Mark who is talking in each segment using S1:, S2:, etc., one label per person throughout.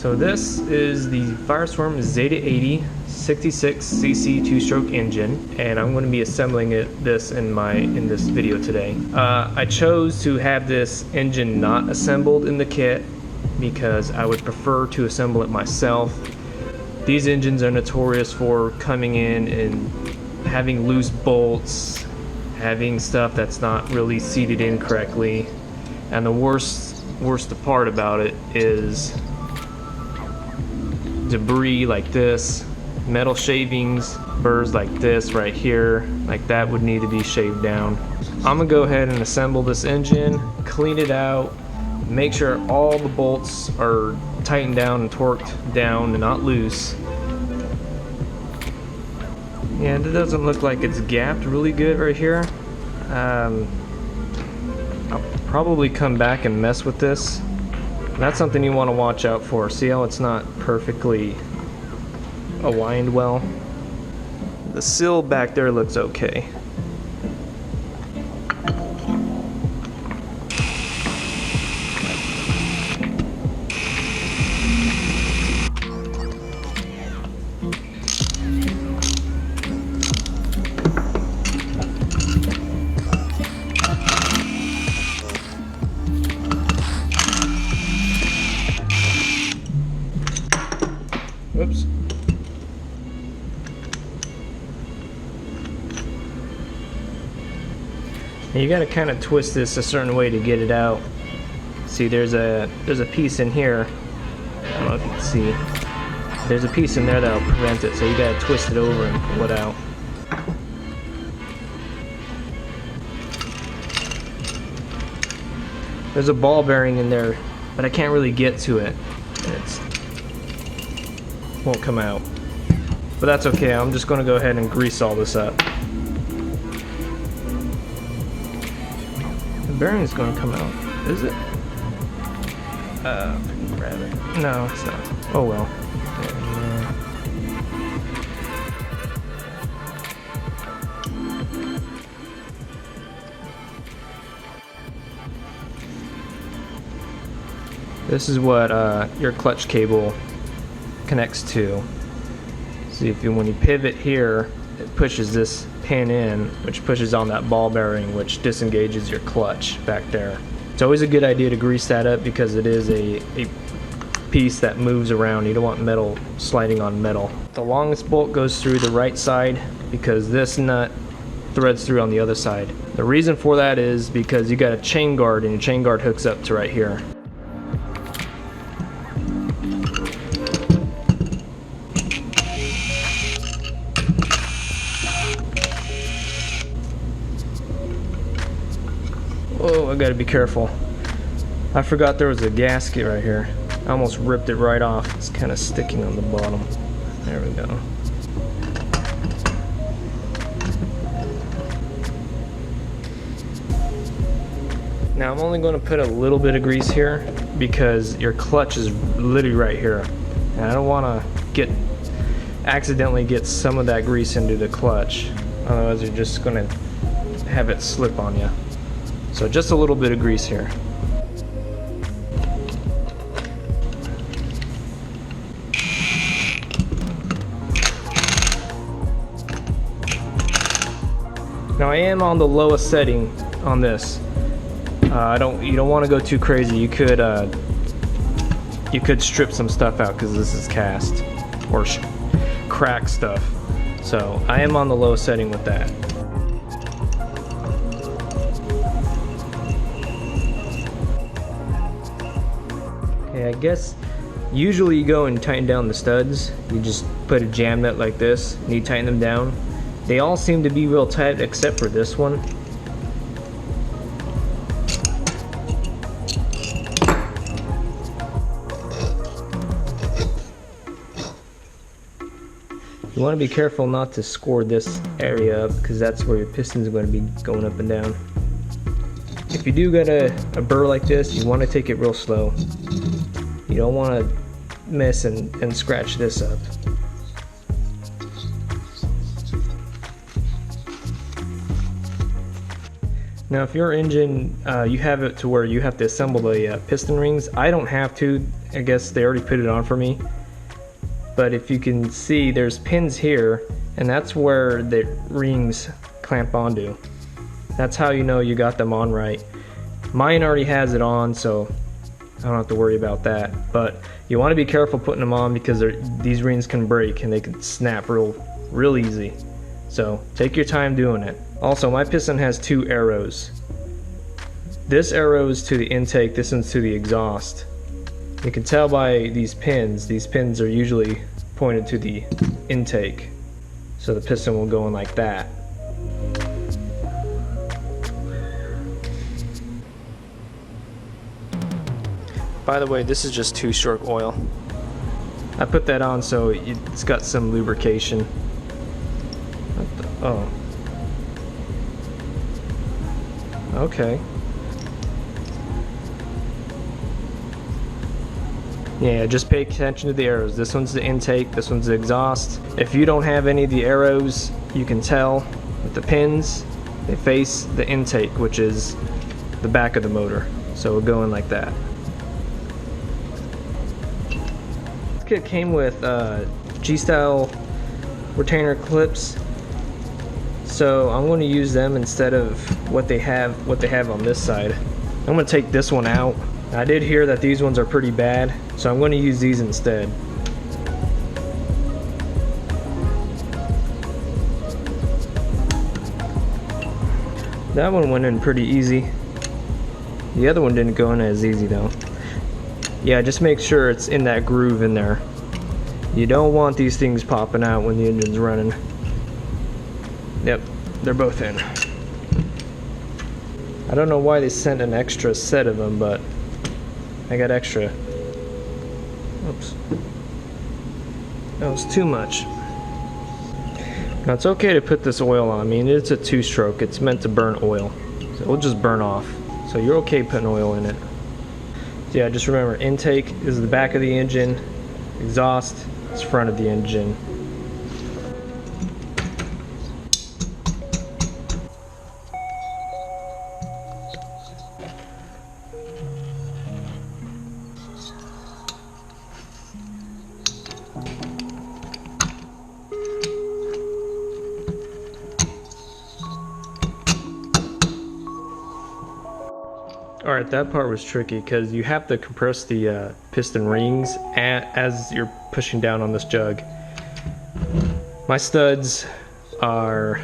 S1: So this is the Firestorm Zeta 80 66cc two-stroke engine, and I'm going to be assembling this in this video today. I chose to have this engine not assembled in the kit because I would prefer to assemble it myself. These engines are notorious for coming in and having loose bolts, having stuff that's not really seated in correctly, and the worst part about it is debris like this, metal shavings, burrs like this right here, like that would need to be shaved down. I'm gonna go ahead and assemble this engine, clean it out, make sure all the bolts are tightened down and torqued down and not loose. Yeah, it doesn't look like it's gapped really good right here. I'll probably come back and mess with this. That's something you want to watch out for. See how it's not perfectly aligned well? The sill back there looks okay. Whoops. You gotta kind of twist this a certain way to get it out. See, there's a piece in here. I don't know if you can see. There's a piece in there that'll prevent it, so you gotta twist it over and pull it out. There's a ball bearing in there, but I can't really get to it. It won't come out. But that's okay, I'm just gonna go ahead and grease all this up. The bearing's gonna come out, is it? If I can grab it. No, it's not. Oh well. This is what your clutch cable connects to. See, when you pivot here, it pushes this pin in, which pushes on that ball bearing, which disengages your clutch back there. It's always a good idea to grease that up because it is a piece that moves around. You don't want metal sliding on metal. The longest bolt goes through the right side because this nut threads through on the other side. The reason for that is because you got a chain guard, and your chain guard hooks up to right here. Oh, I gotta be careful. I forgot there was a gasket right here. I almost ripped it right off. It's kind of sticking on the bottom. There we go. Now I'm only going to put a little bit of grease here because your clutch is literally right here. And I don't want to accidentally get some of that grease into the clutch. Otherwise you're just going to have it slip on you. So just a little bit of grease here. Now I am on the lowest setting on this. You don't want to go too crazy. You could strip some stuff out because this is cast or crack stuff. So I am on the lowest setting with that. Okay, I guess usually you go and tighten down the studs. You just put a jam nut like this and you tighten them down. They all seem to be real tight except for this one. You want to be careful not to score this area up because that's where your pistons are going to be going up and down. If you do get a burr like this, you want to take it real slow. You don't want to miss and scratch this up. Now if your engine, you have it to where you have to assemble the piston rings, I don't have to. I guess they already put it on for me. But if you can see, there's pins here, and that's where the rings clamp onto. That's how you know you got them on right. Mine already has it on, so I don't have to worry about that. But you want to be careful putting them on because these rings can break and they can snap real easy. So take your time doing it. Also, my piston has 2 arrows. This arrow is to the intake, this one's to the exhaust. You can tell by these pins are usually pointed to the intake. So the piston will go in like that. By the way, this is just 2-stroke oil. I put that on so it's got some lubrication. Oh. Okay. Yeah, just pay attention to the arrows. This one's the intake, this one's the exhaust. If you don't have any of the arrows, you can tell with the pins, they face the intake, which is the back of the motor. So it'll go in like that. This kit came with G-style retainer clips. So I'm going to use them instead of what they have on this side. I'm going to take this one out. I did hear that these ones are pretty bad, so I'm going to use these instead. That one went in pretty easy. The other one didn't go in as easy though. Yeah, just make sure it's in that groove in there. You don't want these things popping out when the engine's running. Yep, they're both in. I don't know why they sent an extra set of them, but I got extra. Oops. That was too much. Now it's okay to put this oil on. I mean, it's a 2-stroke. It's meant to burn oil. So it'll just burn off. So you're okay putting oil in it. So yeah, just remember, intake is the back of the engine. Exhaust is front of the engine. Alright, that part was tricky because you have to compress the piston rings as you're pushing down on this jug. My studs are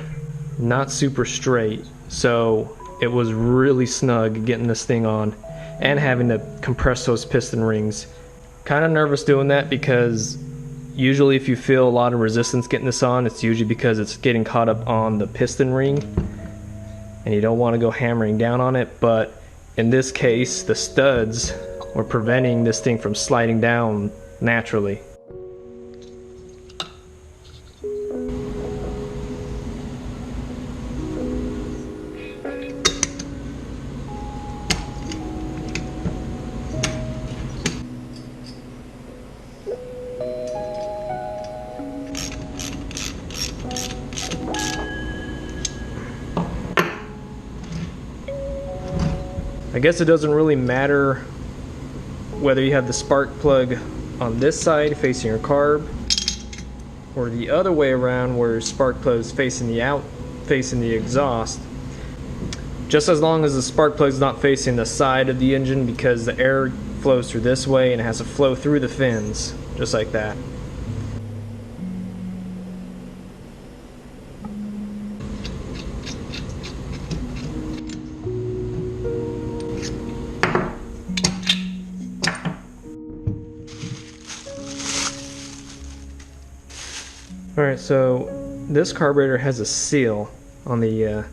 S1: not super straight, so it was really snug getting this thing on and having to compress those piston rings. Kind of nervous doing that because usually if you feel a lot of resistance getting this on, it's usually because it's getting caught up on the piston ring and you don't want to go hammering down on it, but in this case, the studs were preventing this thing from sliding down naturally. I guess it doesn't really matter whether you have the spark plug on this side facing your carb or the other way around where your spark plug is facing the exhaust. Just as long as the spark plug is not facing the side of the engine, because the air flows through this way and it has to flow through the fins, just like that. Alright, so this carburetor has a seal on the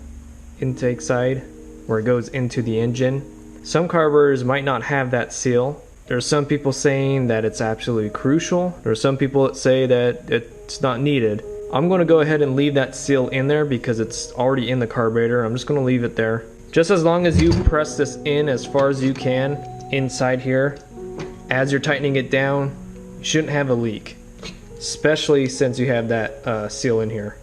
S1: intake side where it goes into the engine. Some carburetors might not have that seal. There's some people saying that it's absolutely crucial. There's some people that say that it's not needed. I'm going to go ahead and leave that seal in there because it's already in the carburetor. I'm just going to leave it there. Just as long as you press this in as far as you can inside here, as you're tightening it down, you shouldn't have a leak. Especially since you have that seal in here.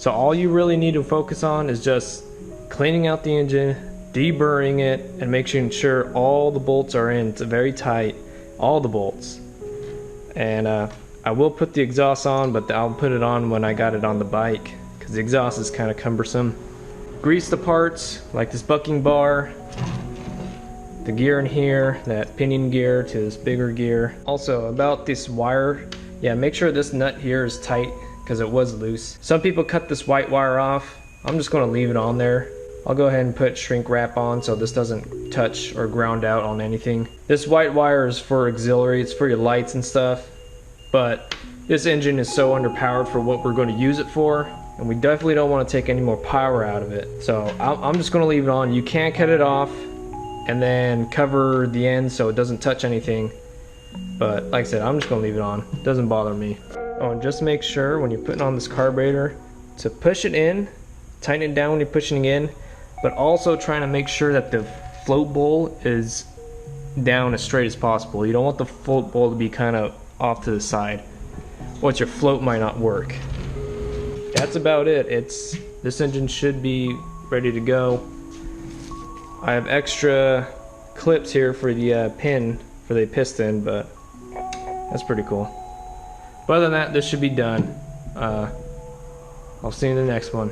S1: So all you really need to focus on is just cleaning out the engine, deburring it, and making sure all the bolts are in. It's very tight, all the bolts. And I will put the exhaust on, but I'll put it on when I got it on the bike, because the exhaust is kind of cumbersome. Grease the parts, like this bucking bar, the gear in here, that pinion gear to this bigger gear. Also, about this wire, yeah, make sure this nut here is tight, because it was loose. Some people cut this white wire off. I'm just going to leave it on there. I'll go ahead and put shrink wrap on so this doesn't touch or ground out on anything. This white wire is for auxiliary, it's for your lights and stuff, but this engine is so underpowered for what we're going to use it for, and we definitely don't want to take any more power out of it. So I'm just going to leave it on. You can cut it off and then cover the end so it doesn't touch anything, but like I said, I'm just going to leave it on. It doesn't bother me. Oh, and just make sure when you're putting on this carburetor to push it in, tighten it down when you're pushing it in, but also trying to make sure that the float bowl is down as straight as possible. You don't want the float bowl to be kind of off to the side, or your float might not work. That's about it. This engine should be ready to go. I have extra clips here for the pin for the piston, but that's pretty cool. But other than that, this should be done. I'll see you in the next one.